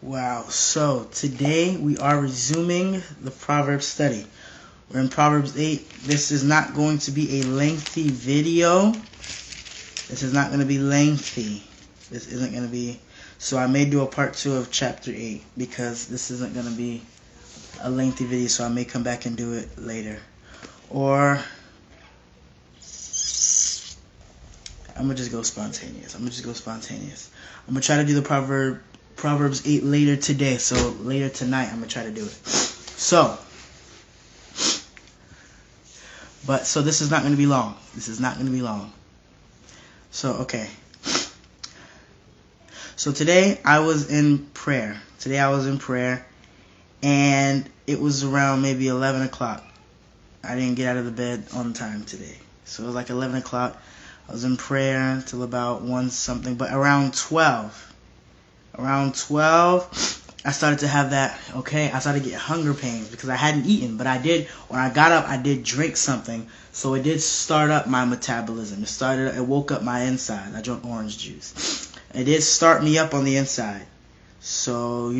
Wow, so today we are resuming the Proverbs study. We're in Proverbs 8. This is not going to be a lengthy video. This is not going to be lengthy. This isn't going to be... So I may do a part 2 of chapter 8 because this isn't going to be a lengthy video, so I may come back and do it later. Or I'm going to just go spontaneous. I'm going to try to do the Proverbs 8 later today, so later tonight I'm going to try to do it. So this is not going to be long. So, okay. So today I was in prayer. And it was around maybe 11 o'clock. I didn't get out of the bed on time today. So it was like 11 o'clock. I was in prayer until about 1 something, but around 12, I started to have that, I started to get hunger pains because I hadn't eaten, but when I got up, I did drink something, so it did start up my metabolism. It woke up my inside. I drank orange juice. It did start me up on the inside. So,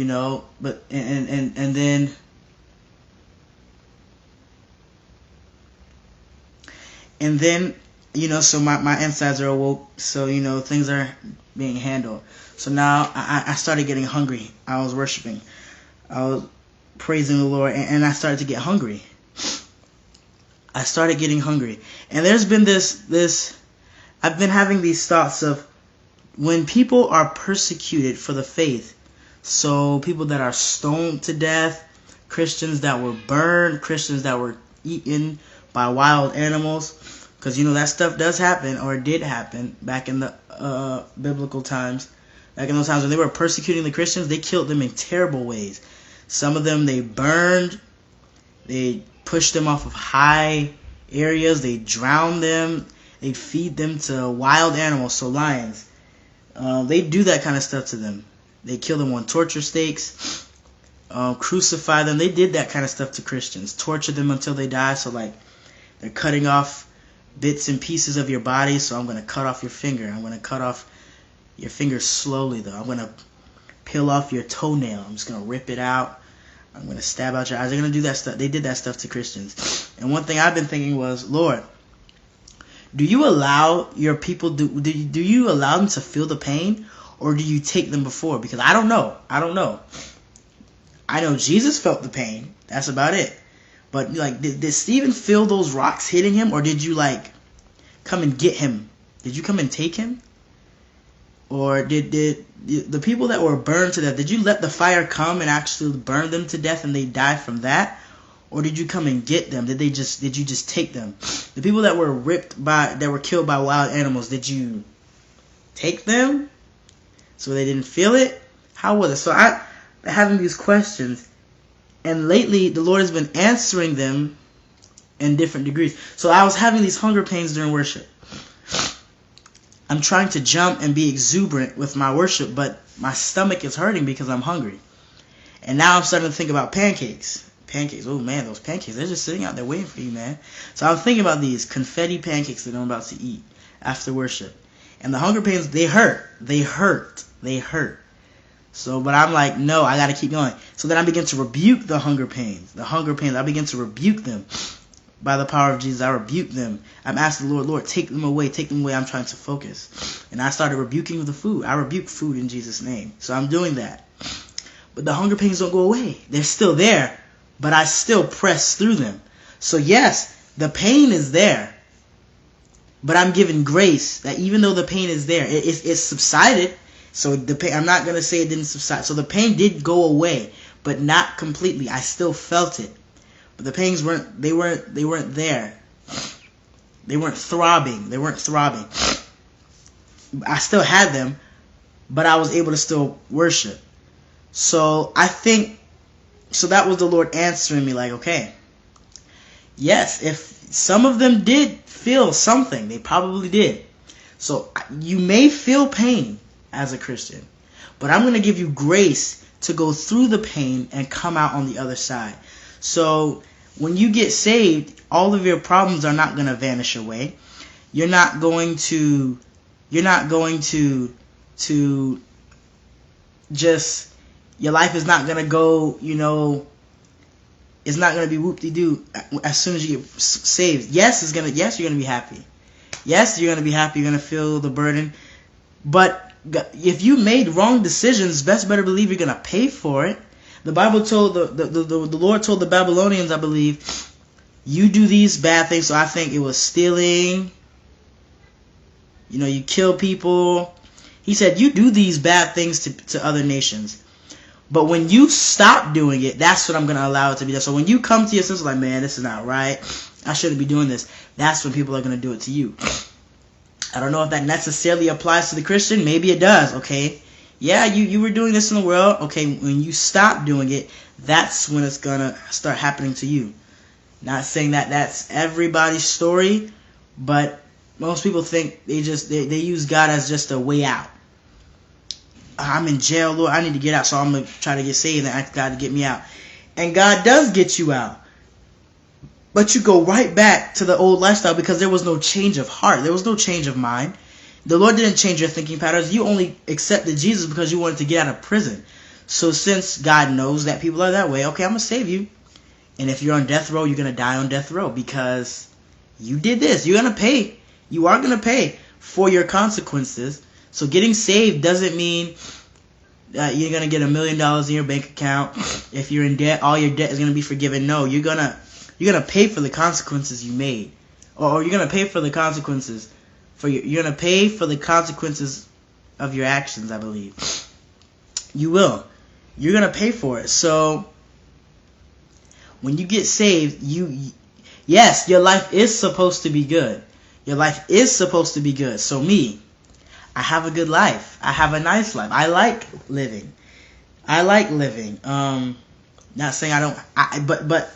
but, and then, so my insides are awoke, so, things are being handled. So now I started getting hungry. I was worshiping. I was praising the Lord, and I started to get hungry. I started getting hungry. And there's been I've been having these thoughts of when people are persecuted for the faith, so people that are stoned to death, Christians that were burned, Christians that were eaten by wild animals, because that stuff does happen, or did happen back in the biblical times. Back in those times when they were persecuting the Christians, they killed them in terrible ways. Some of them they burned, they pushed them off of high areas, they drowned them, they'd feed them to wild animals, so lions. They do that kind of stuff to them. They kill them on torture stakes, crucify them. They did that kind of stuff to Christians, torture them until they die. So like they're cutting off bits and pieces of your body. So I'm going to cut off your finger. I'm going to cut off your finger slowly though. I'm going to peel off your toenail. I'm just going to rip it out. I'm going to stab out your eyes. They're going to do that stuff. They did that stuff to Christians. And one thing I've been thinking was, Lord, do you allow your people, do you allow them to feel the pain, or do you take them before? Because I don't know. I know Jesus felt the pain. That's about it. But did Stephen feel those rocks hitting him, or did you come and get him? Did you come and take him? Or did the people that were burned to death, did you let the fire come and actually burn them to death and they died from that? Or did you come and get them? Did you just take them? The people that were killed by wild animals, did you take them so they didn't feel it? How was it? So I've been having these questions, and lately the Lord has been answering them in different degrees. So I was having these hunger pains during worship. I'm trying to jump and be exuberant with my worship, but my stomach is hurting because I'm hungry. And now I'm starting to think about pancakes. Oh man, those pancakes, they're just sitting out there waiting for you, man. So I'm thinking about these confetti pancakes that I'm about to eat after worship. And the hunger pains, they hurt. So, but I'm like, no, I got to keep going. So then I begin to rebuke the hunger pains. I begin to rebuke them. By the power of Jesus, I rebuke them. I'm asking the Lord, take them away. I'm trying to focus. And I started rebuking the food. I rebuke food in Jesus' name. So I'm doing that. But the hunger pains don't go away. They're still there. But I still press through them. So yes, the pain is there. But I'm given grace that even though the pain is there, it's subsided. So the pain, I'm not going to say it didn't subside. So the pain did go away, but not completely. I still felt it. But the pains weren't there. They weren't throbbing. I still had them, but I was able to still worship. So so that was the Lord answering me okay, yes, if some of them did feel something, they probably did. So you may feel pain as a Christian, but I'm going to give you grace to go through the pain and come out on the other side. So when you get saved, all of your problems are not going to vanish away. You're not going to just Your life is not going to go, it's not going to be whoop-de-doo as soon as you get saved. Yes, you're going to be happy. Yes, you're going to be happy. You're going to feel the burden. But if you made wrong decisions, best better believe you're going to pay for it. The Bible told, the Lord told the Babylonians, I believe, you do these bad things. So I think it was stealing. You kill people. He said, you do these bad things to other nations. But when you stop doing it, that's what I'm going to allow it to be. So when you come to your senses like, man, this is not right, I shouldn't be doing this, that's when people are going to do it to you. I don't know if that necessarily applies to the Christian. Maybe it does, okay? Yeah, you were doing this in the world. Okay, when you stop doing it, that's when it's going to start happening to you. Not saying that that's everybody's story, but most people think they use God as just a way out. I'm in jail, Lord, I need to get out, so I'm going to try to get saved and ask God to get me out. And God does get you out. But you go right back to the old lifestyle because there was no change of heart. There was no change of mind. The Lord didn't change your thinking patterns. You only accepted Jesus because you wanted to get out of prison. So since God knows that people are that way, okay, I'm going to save you. And if you're on death row, you're going to die on death row because you did this. You're going to pay. You are going to pay for your consequences. So getting saved doesn't mean that you're going to get $1 million in your bank account. If you're in debt, all your debt is going to be forgiven. No, you're going to pay for the consequences you made. Or you're going to pay for the consequences you're going to pay for the consequences of your actions, I believe. You will. You're going to pay for it. So when you get saved, yes, your life is supposed to be good. Your life is supposed to be good. So me, I have a good life. I have a nice life. I like living. Not saying I don't, but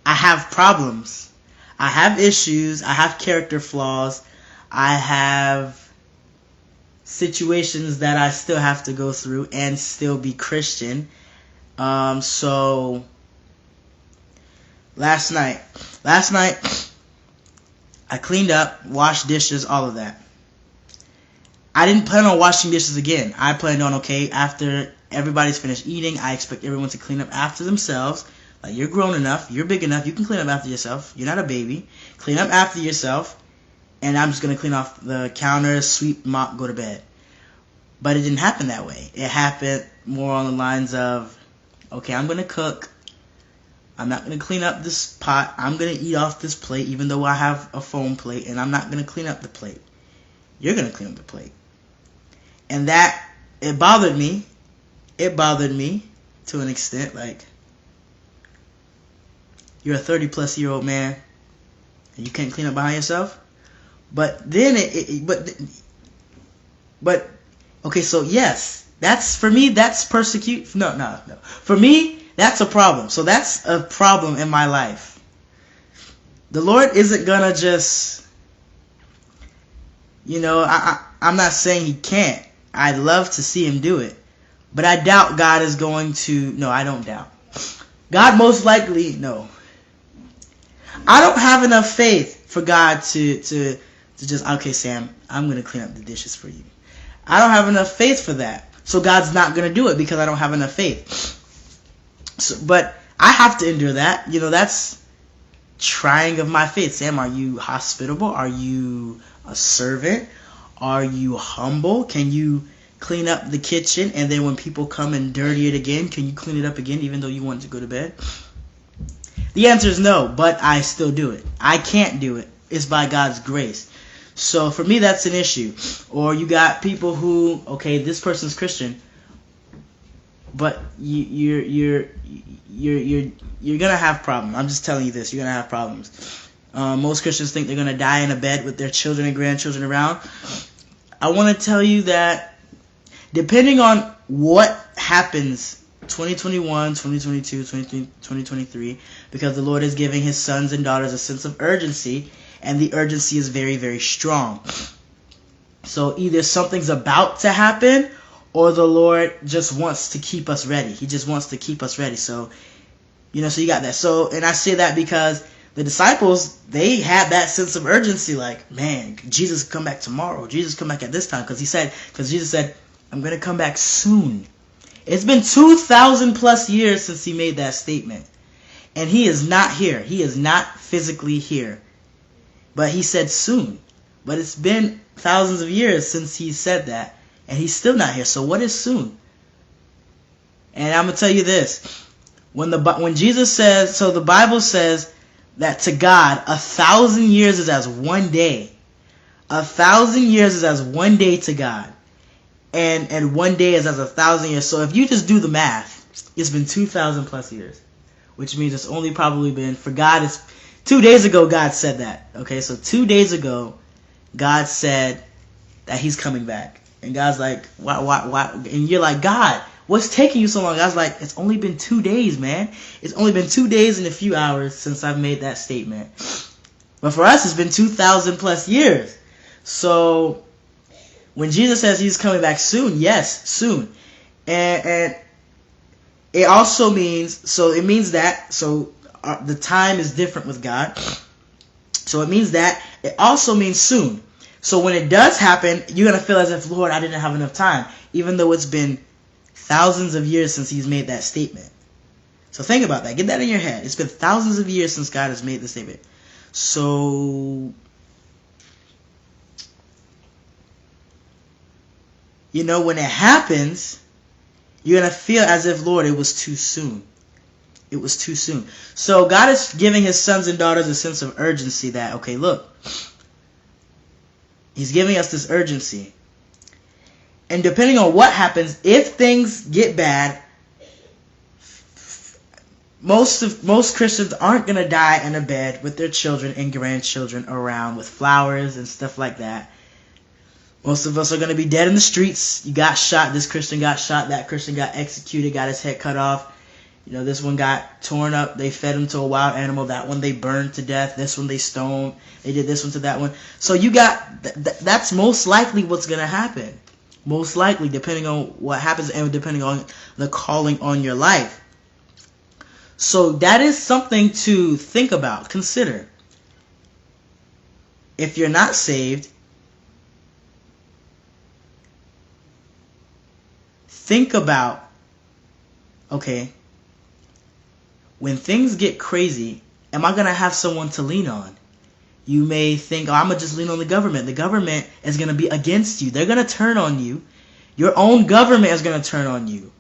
I have problems. I have issues. I have character flaws. I have situations that I still have to go through and still be Christian. So last night, I cleaned up, washed dishes, all of that. I didn't plan on washing dishes again. I planned on, okay, after everybody's finished eating, I expect everyone to clean up after themselves. Like, you're grown enough, you're big enough, you can clean up after yourself. You're not a baby. Clean up after yourself, and I'm just going to clean off the counter, sweep, mop, go to bed. But it didn't happen that way. It happened more on the lines of, okay, I'm going to cook. I'm not going to clean up this pot. I'm going to eat off this plate, even though I have a foam plate, and I'm not going to clean up the plate. You're going to clean up the plate. And that, it bothered me. It bothered me to an extent. Like, you're a 30-plus-year-old man, and you can't clean up behind yourself? But then but okay, so yes, that's, for me, that's persecute. No. For me, that's a problem. So that's a problem in my life. The Lord isn't gonna just, I'm not saying he can't. I'd love to see him do it. But I doubt God is going to, no, I don't doubt. God most likely, no. I don't have enough faith for God to just, okay, Sam, I'm going to clean up the dishes for you. I don't have enough faith for that. So God's not going to do it because I don't have enough faith. So, but I have to endure that. That's trying of my faith. Sam, are you hospitable? Are you a servant? Are you humble? Can you clean up the kitchen, and then when people come and dirty it again, can you clean it up again even though you want to go to bed? The answer is no, but I still do it. I can't do it. It's by God's grace. So for me, that's an issue. Or you got people who, okay, this person's Christian, but you're gonna have problems. I'm just telling you this. You're gonna have problems. Most Christians think they're gonna die in a bed with their children and grandchildren around. I want to tell you that depending on what happens 2021, 2022, 2023, because the Lord is giving his sons and daughters a sense of urgency, and the urgency is very, very strong. So either something's about to happen, or the Lord just wants to keep us ready. He just wants to keep us ready. So, so you got that. So, and I say that because the disciples, they had that sense of urgency, like, man, Jesus come back tomorrow. Jesus come back at this time, because Jesus said, I'm going to come back soon. It's been 2,000 plus years since he made that statement. And he is not here. He is not physically here. But he said soon. But it's been thousands of years since he said that. And he's still not here. So what is soon? And I'm going to tell you this. When Jesus says, so the Bible says that to God, 1,000 years is as one day. 1,000 years is as one day to God. And one day is as 1,000 years. So if you just do the math, it's been 2,000 plus years. Which means it's only probably been, for God, it's 2 days ago God said that. Okay, so 2 days ago, God said that he's coming back. And God's like, why? And you're like, God, what's taking you so long? God's like, it's only been 2 days, man. It's only been 2 days and a few hours since I've made that statement. But for us, it's been 2,000 plus years. So when Jesus says he's coming back soon, yes, soon. And it also means, so it means that, so the time is different with God. So it means that. It also means soon. So when it does happen, you're going to feel as if, Lord, I didn't have enough time. Even though it's been thousands of years since he's made that statement. So think about that. Get that in your head. It's been thousands of years since God has made the statement. So, you know, when it happens, you're going to feel as if, Lord, it was too soon. It was too soon. So God is giving his sons and daughters a sense of urgency that, okay, look, he's giving us this urgency. And depending on what happens, if things get bad, most Christians aren't going to die in a bed with their children and grandchildren around with flowers and stuff like that. Most of us are going to be dead in the streets. You got shot. This Christian got shot. That Christian got executed, got his head cut off. You know, this one got torn up. They fed him to a wild animal. That one they burned to death. This one they stoned. They did this one to that one. So you got, that's most likely what's going to happen. Most likely, depending on what happens and depending on the calling on your life. So that is something to think about, consider. If you're not saved, think about, okay, when things get crazy, am I going to have someone to lean on? You may think, oh, I'm going to just lean on the government. The government is going to be against you. They're going to turn on you. Your own government is going to turn on you.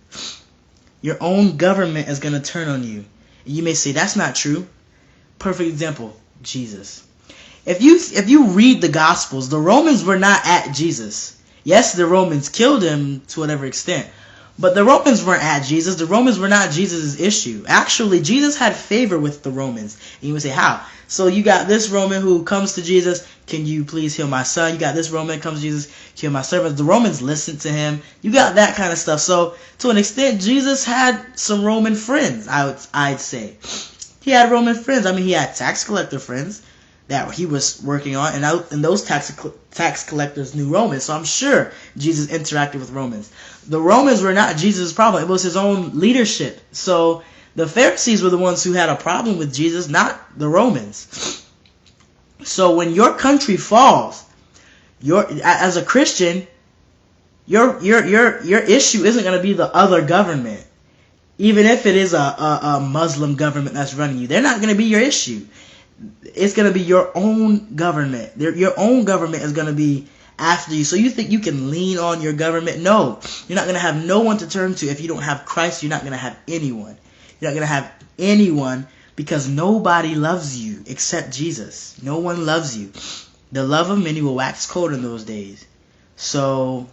Your own government is going to turn on you. And you may say, that's not true. Perfect example, Jesus. If you read the Gospels, the Romans were not at Jesus. Yes, the Romans killed him to whatever extent. But the Romans weren't at Jesus. The Romans were not Jesus' issue. Actually, Jesus had favor with the Romans. And you would say, how? So you got this Roman who comes to Jesus, can you please heal my son? You got this Roman comes to Jesus, heal my servants. The Romans listened to him. You got that kind of stuff. So to an extent, Jesus had some Roman friends, I'd say. He had Roman friends. I mean, he had tax collector friends that he was working on, and those tax collectors knew Romans, so I'm sure Jesus interacted with Romans. The Romans were not Jesus' problem. It was his own leadership. So the Pharisees were the ones who had a problem with Jesus, not the Romans. So when your country falls, as a Christian, your issue isn't going to be the other government. Even if it is a Muslim government that's running you, they're not going to be your issue. It's going to be your own government. Your own government is going to be after you. So you think you can lean on your government? No. You're not going to have no one to turn to. If you don't have Christ, you're not going to have anyone. You're not going to have anyone because nobody loves you except Jesus. No one loves you. The love of many will wax cold in those days. So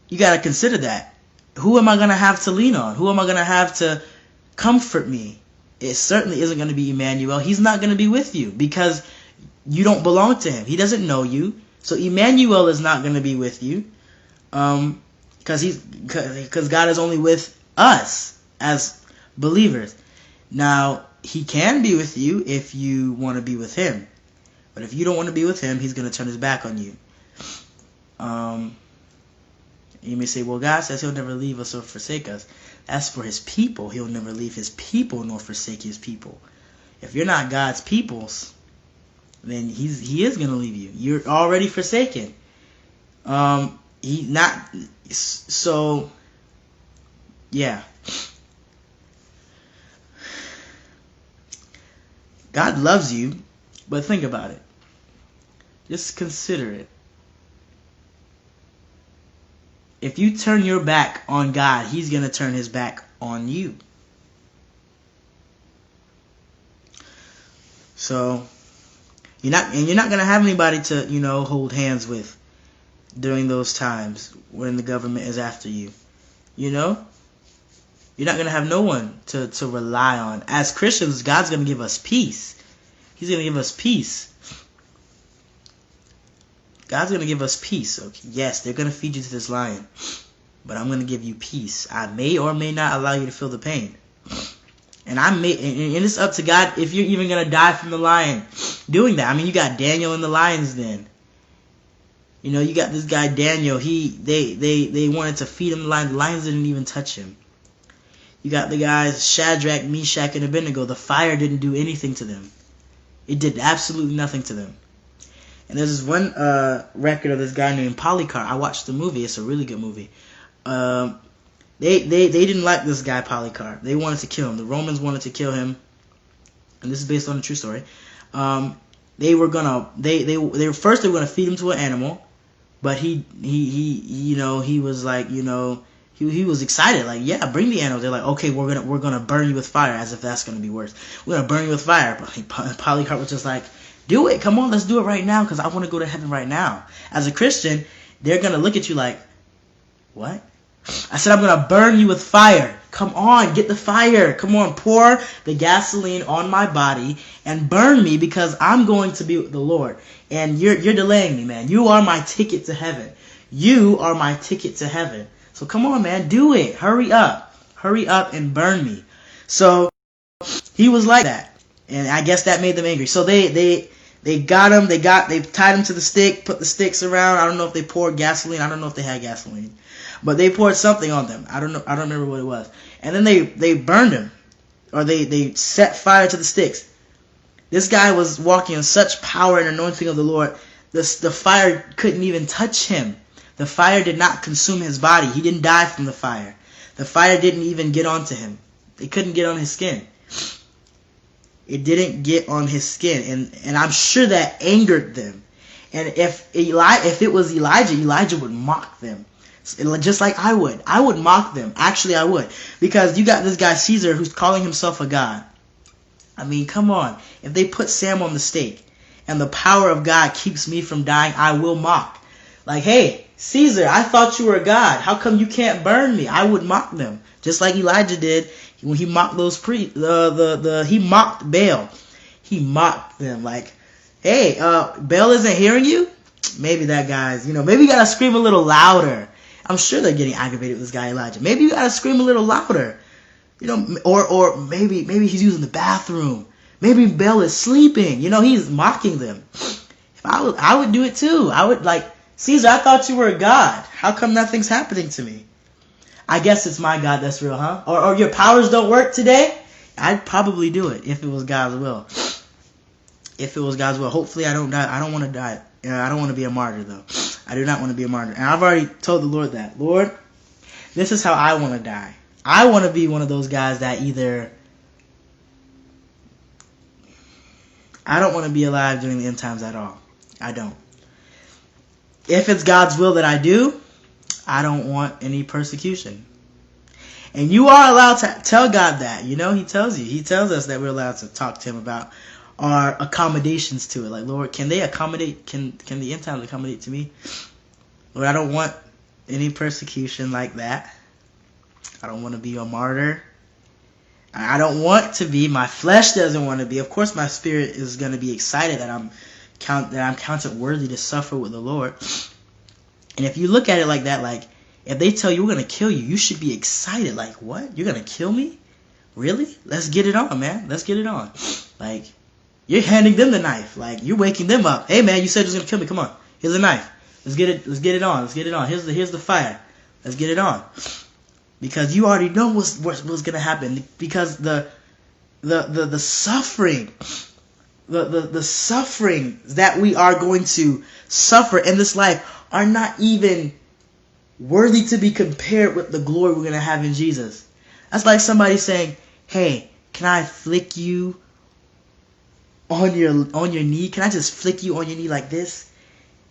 you got to consider that. Who am I going to have to lean on? Who am I going to have to comfort me? It certainly isn't going to be Emmanuel. He's not going to be with you because you don't belong to him. He doesn't know you. So Emmanuel is not going to be with you because God is only with us as believers. Now, he can be with you if you want to be with him. But if you don't want to be with him, he's going to turn his back on you. You may say, well, God says he'll never leave us or forsake us. As for his people, he'll never leave his people nor forsake his people. If you're not God's peoples, then he is going to leave you. You're already forsaken. He not so. Yeah. God loves you, but think about it. Just consider it. If you turn your back on God, He's going to turn His back on you. So you're not going to have anybody to, hold hands with during those times when the government is after you. You're not going to have no one to rely on. As Christians, God's going to give us peace. He's going to give us peace. God's going to give us peace. Okay? Yes, they're going to feed you to this lion, but I'm going to give you peace. I may or may not allow you to feel the pain. And it's up to God if you're even going to die from the lion doing that. I mean, you got Daniel in the lion's den. You got this guy Daniel. They wanted to feed him the lion. The lions didn't even touch him. You got the guys Shadrach, Meshach, and Abednego. The fire didn't do anything to them. It did absolutely nothing to them. And there's this one record of this guy named Polycarp. I watched the movie. It's a really good movie. They didn't like this guy Polycarp. They wanted to kill him. The Romans wanted to kill him. And this is based on a true story. They were gonna they were gonna feed him to an animal, but he was like, he was excited, like, yeah, bring the animal. They're like, okay, we're gonna burn you with fire, as if that's gonna be worse. We're gonna burn you with fire. But Polycarp was just like, do it, come on, let's do it right now, because I want to go to heaven right now. As a Christian, they're gonna look at you like, what? I said, I'm gonna burn you with fire. Come on, get the fire. Come on, pour the gasoline on my body and burn me, because I'm going to be with the Lord. And you're delaying me, man. You are my ticket to heaven. You are my ticket to heaven. So come on, man, do it. Hurry up. Hurry up and burn me. So he was like that. And I guess that made them angry. So they got him. They tied him to the stick, put the sticks around. I don't know if they poured gasoline. I don't know if they had gasoline. But they poured something on them. I don't know. I don't remember what it was. And then they burned him, or they set fire to the sticks. This guy was walking in such power and anointing of the Lord. The fire couldn't even touch him. The fire did not consume his body. He didn't die from the fire. The fire didn't even get onto him. It couldn't get on his skin. It didn't get on his skin, and I'm sure that angered them. And if it was Elijah would mock them. Just like I would mock them. Actually, I would, because you got this guy Caesar who's calling himself a god. I mean, come on. If they put Sam on the stake and the power of God keeps me from dying, I will mock. Like, hey, Caesar, I thought you were a god. How come you can't burn me? I would mock them, just like Elijah did when he mocked those priests. He mocked Baal. He mocked them like, hey, Baal isn't hearing you. Maybe that guy's, maybe you gotta scream a little louder. I'm sure they're getting aggravated with this guy Elijah. Maybe you gotta scream a little louder, or maybe he's using the bathroom. Maybe Baal is sleeping. He's mocking them. If I would do it too. I would like, Caesar, I thought you were a god. How come nothing's happening to me? I guess it's my God that's real, huh? Or your powers don't work today? I'd probably do it if it was God's will. If it was God's will. Hopefully I don't die. I don't want to die. I don't want to be a martyr, though. I do not want to be a martyr. And I've already told the Lord that. Lord, this is how I want to die. I want to be one of those guys that either... I don't want to be alive during the end times at all. I don't. If it's God's will that I do, I don't want any persecution. And you are allowed to tell God that. He tells you. He tells us that we're allowed to talk to him about our accommodations to it. Like, Lord, can they accommodate, can the end times accommodate to me? Lord, I don't want any persecution like that. I don't want to be a martyr. I don't want to be. My flesh doesn't want to be. Of course, my spirit is going to be excited that I'm counted worthy to suffer with the Lord. And if you look at it like that, like, if they tell you we're going to kill you, you should be excited. Like, what? You're going to kill me? Really? Let's get it on, man. Let's get it on. Like, you're handing them the knife. Like, you're waking them up. Hey, man, you said you was going to kill me. Come on. Here's a knife. Let's get it on. Let's get it on. Here's the fire. Let's get it on. Because you already know what's going to happen. Because the suffering, the suffering that we are going to suffer in this life are not even worthy to be compared with the glory we're going to have in Jesus. That's like somebody saying, hey, can I flick you on your knee? Can I just flick you on your knee like this?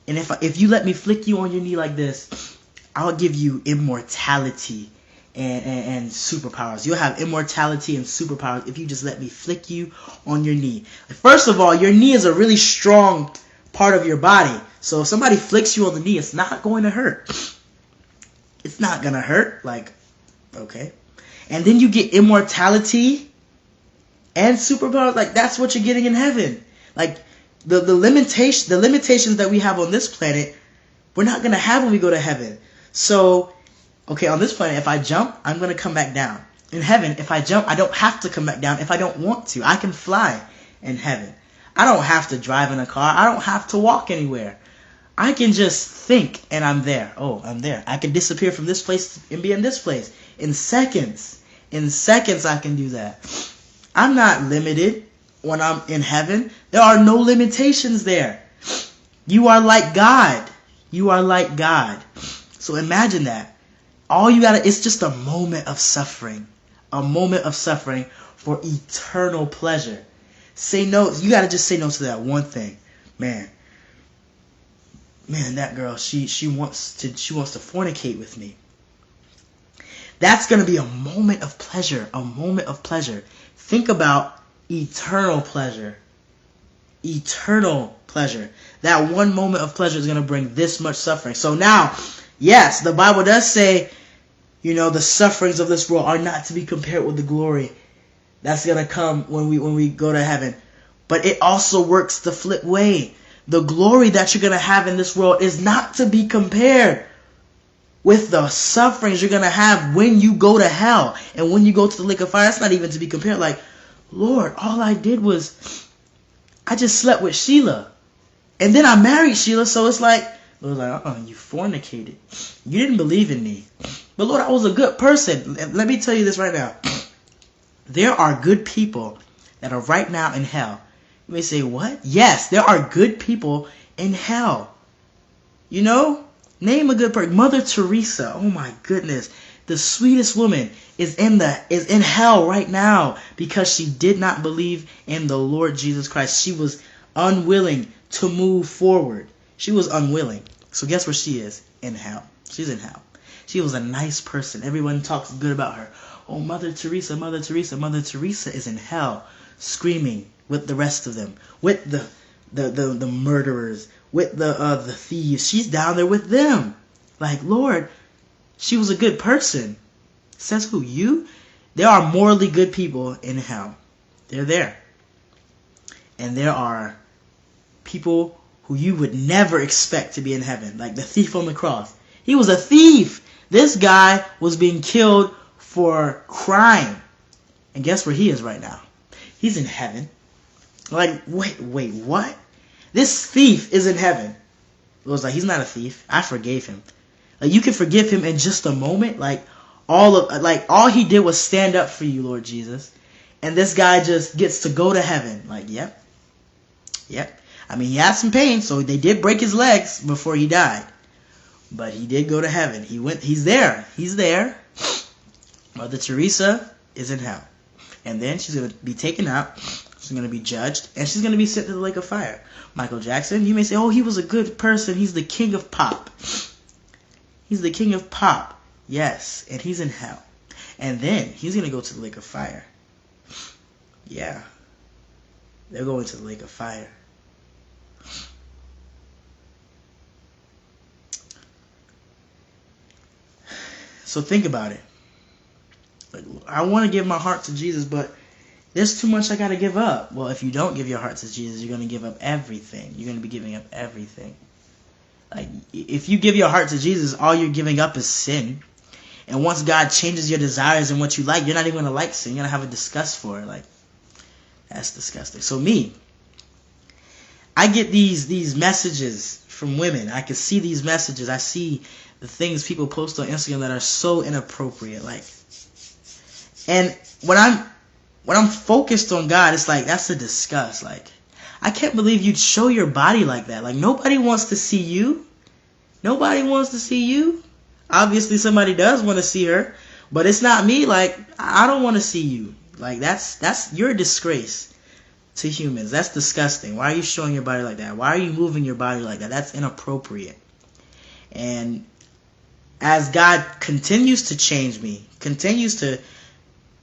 And if you let me flick you on your knee like this, I'll give you immortality and superpowers. You'll have immortality and superpowers if you just let me flick you on your knee. First of all, your knee is a really strong part of your body. So if somebody flicks you on the knee, it's not going to hurt. It's not going to hurt. Like, okay. And then you get immortality and superpowers. Like, that's what you're getting in heaven. Like, the limitations that we have on this planet, we're not going to have when we go to heaven. So, okay, on this planet, if I jump, I'm going to come back down. In heaven, if I jump, I don't have to come back down if I don't want to. I can fly in heaven. I don't have to drive in a car. I don't have to walk anywhere. I can just think and I'm there. Oh, I'm there. I can disappear from this place and be in this place. In seconds. In seconds I can do that. I'm not limited when I'm in heaven. There are no limitations there. You are like God. You are like God. So imagine that. All you gotta, it's just a moment of suffering. A moment of suffering for eternal pleasure. Say no. You gotta just say no to that one thing. Man, that girl, she wants to fornicate with me. That's gonna be a moment of pleasure. A moment of pleasure. Think about eternal pleasure. Eternal pleasure. That one moment of pleasure is gonna bring this much suffering. So now, yes, the Bible does say, the sufferings of this world are not to be compared with the glory that's gonna come when we go to heaven. But it also works the flip way. The glory that you're gonna have in this world is not to be compared with the sufferings you're gonna have when you go to hell and when you go to the lake of fire. It's not even to be compared. Like, Lord, all I did was I just slept with Sheila, and then I married Sheila. So it's like, Lord's like, you fornicated. You didn't believe in me. But Lord, I was a good person. Let me tell you this right now. There are good people that are right now in hell. You may say, what? Yes, there are good people in hell. Name a good person. Mother Teresa. Oh my goodness. The sweetest woman is in hell right now because she did not believe in the Lord Jesus Christ. She was unwilling to move forward. She was unwilling. So guess where she is? In hell. She's in hell. She was a nice person. Everyone talks good about her. Oh, Mother Teresa, Mother Teresa. Mother Teresa is in hell, screaming with the rest of them, with the murderers, with the thieves. She's down there with them. Like, Lord, she was a good person. Says who? You? There are morally good people in hell. They're there. And there are people who you would never expect to be in heaven. Like the thief on the cross. He was a thief. This guy was being killed for crime. And guess where he is right now? He's in heaven. Like, wait, what? This thief is in heaven. It was like, he's not a thief. I forgave him. Like, you can forgive him in just a moment. Like, all he did was stand up for you, Lord Jesus. And this guy just gets to go to heaven. Like, yep. I mean, he had some pain, so they did break his legs before he died. But he did go to heaven. He's there. Mother Teresa is in hell. And then she's going to be taken out. She's going to be judged. And she's going to be sent to the lake of fire. Michael Jackson, you may say, oh, he was a good person. He's the king of pop. He's the king of pop. Yes. And he's in hell. And then he's going to go to the lake of fire. Yeah. They're going to the lake of fire. So think about it. Like, I want to give my heart to Jesus, but there's too much I got to give up. Well, if you don't give your heart to Jesus, you're going to give up everything. You're going to be giving up everything. Like, if you give your heart to Jesus, all you're giving up is sin. And once God changes your desires and what you like, you're not even going to like sin. You're going to have a disgust for it. Like, that's disgusting. So I get these messages from women. I can see these messages. I see the things people post on Instagram that are so inappropriate. Like, and when I'm focused on God, it's like, that's a disgust. Like, I can't believe you'd show your body like that. Like, nobody wants to see you. Nobody wants to see you. Obviously, somebody does want to see her, but it's not me. Like, I don't want to see you. Like, that's you're a disgrace to humans. That's disgusting. Why are you showing your body like that? Why are you moving your body like that? That's inappropriate. And as God continues to change me, continues to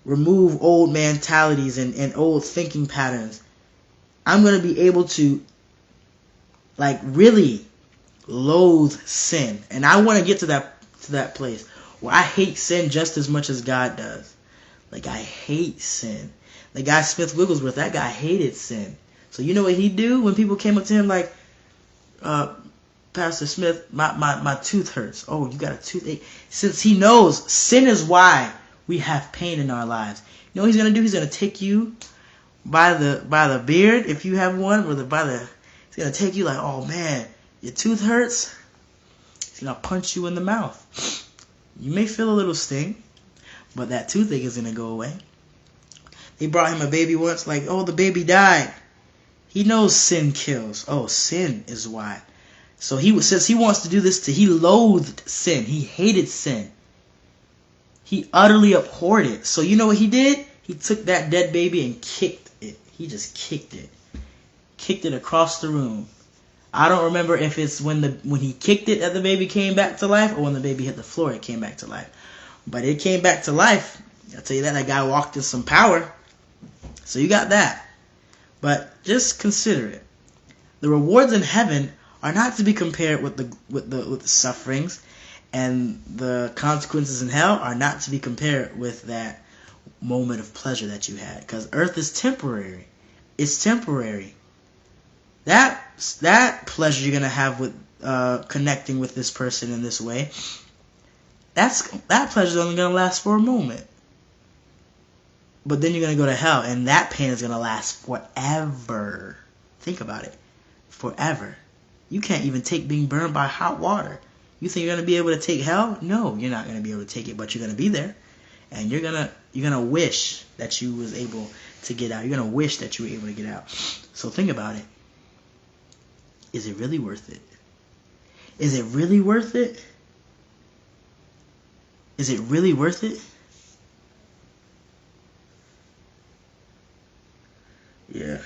remove old mentalities and old thinking patterns, I'm going to be able to, like, really loathe sin. And I want to get to that place where I hate sin just as much as God does. Like, I hate sin. The guy Smith Wigglesworth, that guy hated sin. So you know what he'd do when people came up to him like, Pastor Smith, my tooth hurts. Oh, you got a toothache? Since he knows sin is why we have pain in our lives. You know what he's going to do? He's going to take you by the beard, if you have one, or he's going to take you like, oh man, your tooth hurts? He's going to punch you in the mouth. You may feel a little sting, but that toothache is going to go away. They brought him a baby once, like, oh, the baby died. He knows sin kills. Oh, sin is why. So since he wants to do this he loathed sin. He hated sin. He utterly abhorred it. So you know what he did? He took that dead baby and kicked it. He just kicked it. Kicked it across the room. I don't remember if it's when he kicked it that the baby came back to life, or when the baby hit the floor it came back to life. But it came back to life. I'll tell you that guy walked in some power. So you got that. But just consider it. The rewards in heaven are not to be compared with the sufferings, and the consequences in hell are not to be compared with that moment of pleasure that you had. Because earth is temporary. It's temporary. That pleasure you're gonna have with connecting with this person in this way, that pleasure is only gonna last for a moment. But then you're gonna go to hell, and that pain is gonna last forever. Think about it, forever. You can't even take being burned by hot water. You think you're gonna be able to take hell? No, you're not gonna be able to take it, but you're gonna be there, and you're gonna wish that you was able to get out. You're gonna wish that you were able to get out. So think about it. Is it really worth it? Is it really worth it? Is it really worth it? Yeah.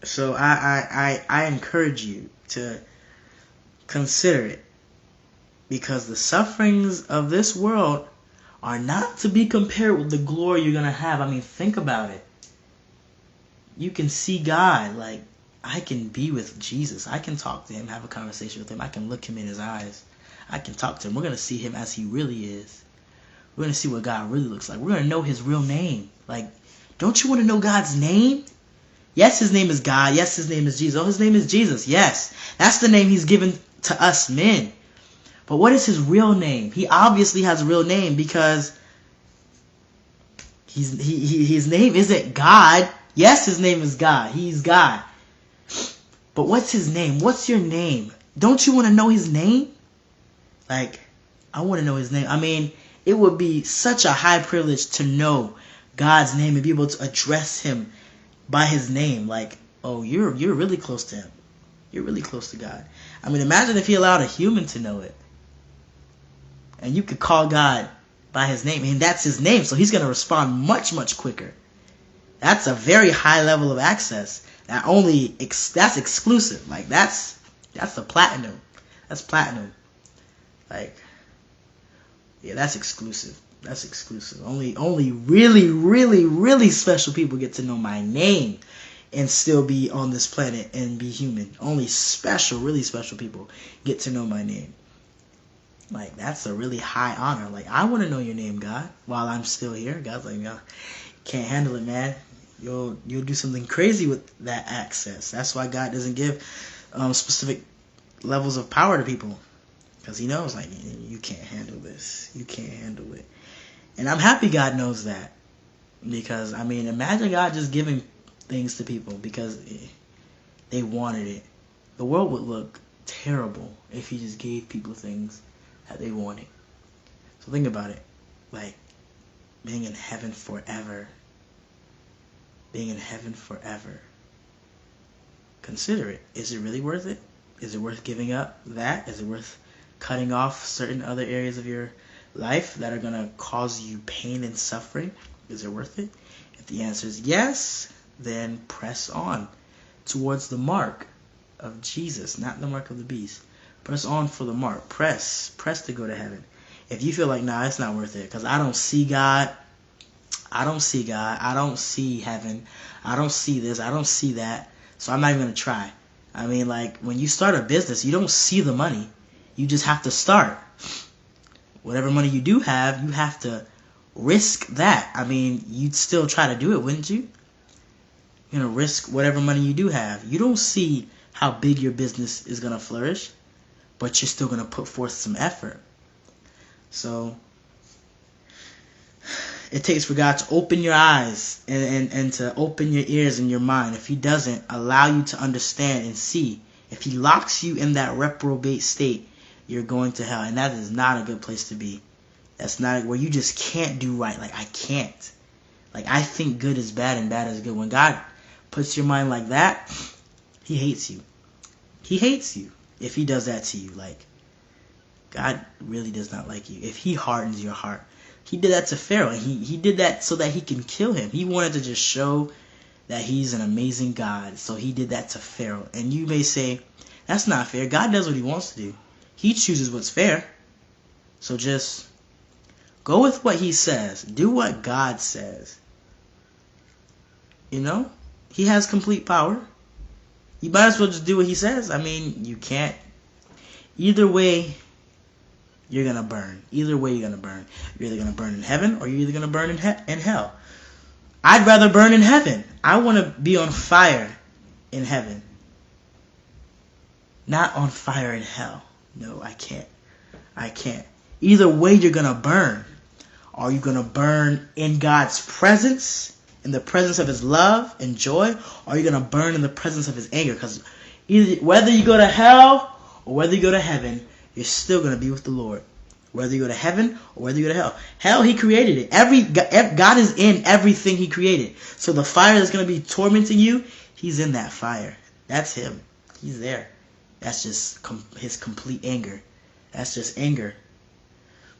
So I encourage you to consider it, because the sufferings of this world are not to be compared with the glory you're going to have. I mean, think about it. You can see God. Like, I can be with Jesus. I can talk to him, have a conversation with him. I can look him in his eyes. I can talk to him. We're going to see him as he really is. We're going to see what God really looks like. We're going to know his real name. Like, don't you want to know God's name? Yes, his name is God. Yes, his name is Jesus. Oh, his name is Jesus. Yes. That's the name he's given to us men. But what is his real name? He obviously has a real name, because his name isn't God. Yes, his name is God. He's God. But what's his name? What's your name? Don't you want to know his name? Like, I want to know his name. I mean, it would be such a high privilege to know God's name and be able to address him by his name. Like, oh, you're really close to him. You're really close to God. I mean, imagine if he allowed a human to know it. And you could call God by his name, and that's his name, so he's going to respond much, much quicker. That's a very high level of access. That's exclusive. Like, that's the platinum. That's platinum. Like, yeah, that's exclusive. That's exclusive. Only really, really, really special people get to know my name and still be on this planet and be human. Only special, really special people get to know my name. Like, that's a really high honor. Like, I want to know your name, God, while I'm still here. God's like, no, can't handle it, man. You'll do something crazy with that access. That's why God doesn't give specific levels of power to people, because he knows, like, you can't handle this. You can't handle it. And I'm happy God knows that, because, I mean, imagine God just giving things to people because they wanted it. The world would look terrible if he just gave people things that they wanted. So think about it. Like, being in heaven forever. Being in heaven forever. consider it. Is it really worth it? Is it worth giving up that? Is it worth cutting off certain other areas of your life that are going to cause you pain and suffering? Is it worth it? If the answer is yes, then press on towards the mark of Jesus, not the mark of the beast. Press on for the mark. Press to go to heaven. If you feel like, nah, it's not worth it because I don't see God, I don't see heaven, I don't see this, I don't see that, so I'm not even going to try. I mean, like, when you start a business, you don't see the money. You just have to start. Whatever money you do have, you have to risk that. I mean, you'd still try to do it, wouldn't you? You're going to risk whatever money you do have. You don't see how big your business is going to flourish, but you're still going to put forth some effort. So it takes for God to open your eyes and to open your ears and your mind. If he doesn't allow you to understand and see, if he locks you in that reprobate state, you're going to hell. And that is not a good place to be. That's not where you just can't do right. Like, I can't. Like, I think good is bad and bad is good. When God puts your mind like that, he hates you. He hates you if he does that to you. Like, God really does not like you. If he hardens your heart. He did that to Pharaoh. He did that so that he can kill him. He wanted to just show that he's an amazing God. So he did that to Pharaoh. And you may say, that's not fair. God does what he wants to do. He chooses what's fair. So just go with what he says. Do what God says. You know? He has complete power. You might as well just do what he says. I mean, you can't. Either way, you're going to burn. Either way, you're going to burn. You're either going to burn in heaven or you're either going to burn in hell. I'd rather burn in heaven. I want to be on fire in heaven. Not on fire in hell. No, I can't. I can't. Either way, you're going to burn. Are you going to burn in God's presence, in the presence of his love and joy? Or are you going to burn in the presence of his anger? Because whether you go to hell or whether you go to heaven, you're still going to be with the Lord. Whether you go to heaven or whether you go to hell. Hell, he created it. God is in everything he created. So the fire that's going to be tormenting you, he's in that fire. That's him. He's there. That's just his complete anger. That's just anger.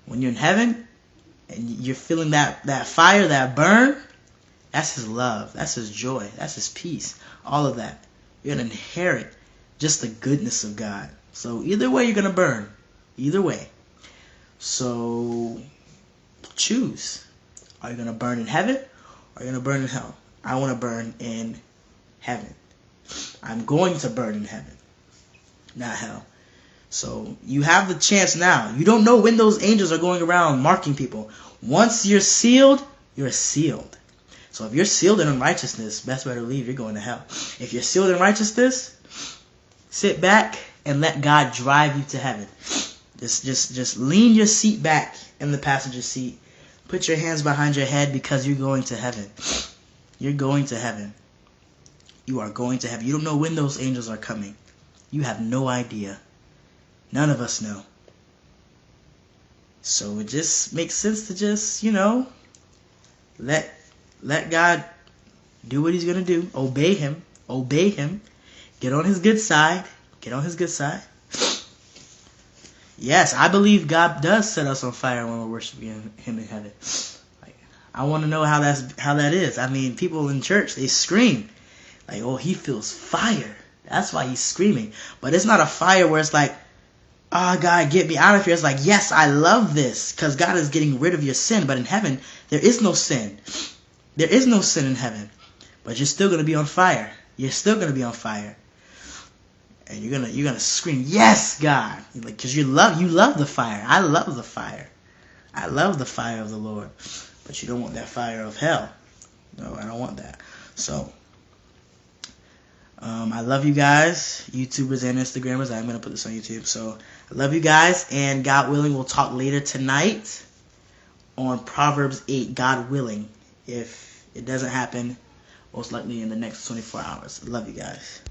When you're in heaven and you're feeling that fire, that burn, that's his love. That's his joy. That's his peace. All of that. You're going to inherit just the goodness of God. So either way, you're going to burn. Either way. So choose. Are you going to burn in heaven or are you going to burn in hell? I want to burn in heaven. I'm going to burn in heaven, not hell. So you have the chance now. You don't know when those angels are going around marking people. Once you're sealed, you're sealed. So if you're sealed in unrighteousness, best way to leave, you're going to hell. If you're sealed in righteousness, sit back and let God drive you to heaven. Just lean your seat back in the passenger seat. Put your hands behind your head because you're going to heaven. You're going to heaven. You are going to heaven. You don't know when those angels are coming. You have no idea. None of us know. So it just makes sense to just, let God do what he's going to do. Obey him. Obey him. Get on his good side. Get on his good side. Yes, I believe God does set us on fire when we're worshiping him in heaven. Like, I want to know how that is. I mean, people in church, they scream. Like, oh, he feels fire. That's why he's screaming. But it's not a fire where it's like, oh, God, get me out of here. It's like, yes, I love this because God is getting rid of your sin. But in heaven, there is no sin. There is no sin in heaven. But you're still going to be on fire. You're still going to be on fire. And you're gonna scream, yes, God, because you love the fire. I love the fire. I love the fire of the Lord. But you don't want that fire of hell. No, I don't want that. So, I love you guys, YouTubers and Instagrammers. I'm gonna put this on YouTube. So I love you guys, and God willing, we'll talk later tonight on Proverbs 8. God willing, if it doesn't happen, most likely in the next 24 hours. I love you guys.